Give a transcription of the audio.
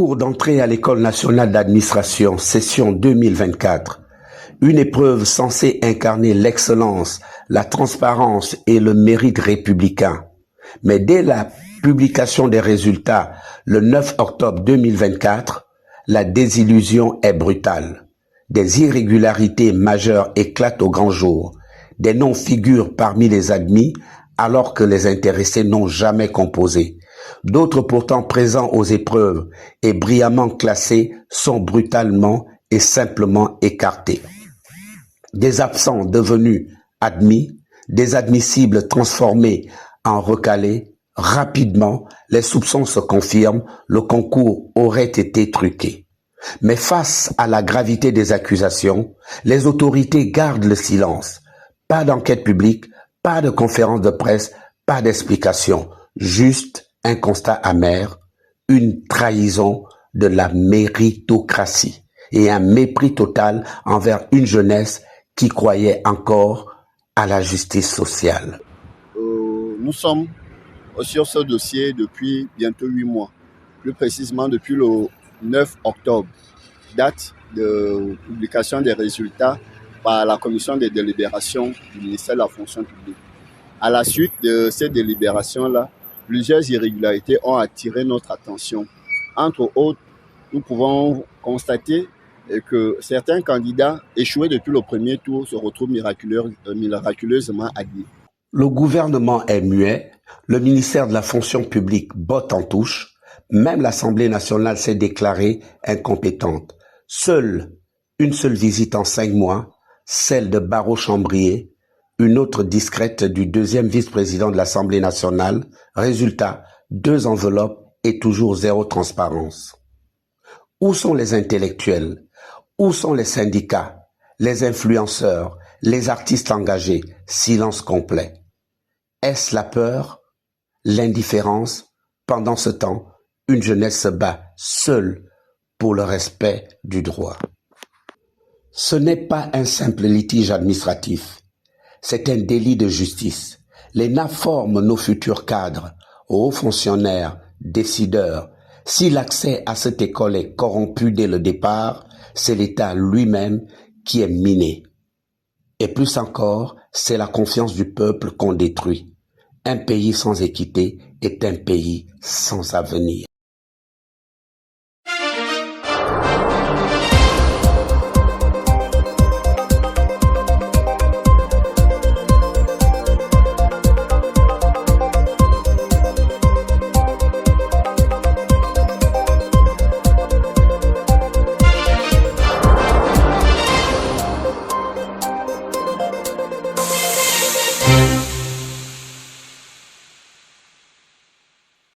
Concours d'entrée à l'École nationale d'administration, session 2024. Une épreuve censée incarner l'excellence, la transparence et le mérite républicain. Mais dès la publication des résultats, le 9 octobre 2024, la désillusion est brutale. Des irrégularités majeures éclatent au grand jour. Des noms figurent parmi les admis alors que les intéressés n'ont jamais composé. D'autres pourtant présents aux épreuves et brillamment classés sont brutalement et simplement écartés. Des absents devenus admis, des admissibles transformés en recalés, rapidement, les soupçons se confirment, le concours aurait été truqué. Mais face à la gravité des accusations, les autorités gardent le silence. Pas d'enquête publique, pas de conférence de presse, pas d'explication, juste un constat amer, une trahison de la méritocratie et un mépris total envers une jeunesse qui croyait encore à la justice sociale. Nous sommes sur ce dossier depuis bientôt 8 mois, plus précisément depuis le 9 octobre, date de publication des résultats par la commission des délibérations du ministère de la fonction publique. À la suite de ces délibérations-là, plusieurs irrégularités ont attiré notre attention. Entre autres, nous pouvons constater que certains candidats échoués depuis le premier tour se retrouvent miraculeusement admis. Le gouvernement est muet, le ministère de la fonction publique botte en touche, même l'Assemblée nationale s'est déclarée incompétente. Une seule visite en 5 mois, celle de Barrot-Chambrier, une autre discrète du deuxième vice-président de l'Assemblée nationale. Résultat, 2 enveloppes et toujours zéro transparence. Où sont les intellectuels? Où sont les syndicats, les influenceurs, les artistes engagés? Silence complet. Est-ce la peur, l'indifférence? Pendant ce temps, une jeunesse se bat seule pour le respect du droit. Ce n'est pas un simple litige administratif, c'est un délit de justice. L'ENA forme nos futurs cadres, hauts fonctionnaires, décideurs. Si l'accès à cette école est corrompu dès le départ, c'est l'État lui-même qui est miné. Et plus encore, c'est la confiance du peuple qu'on détruit. Un pays sans équité est un pays sans avenir.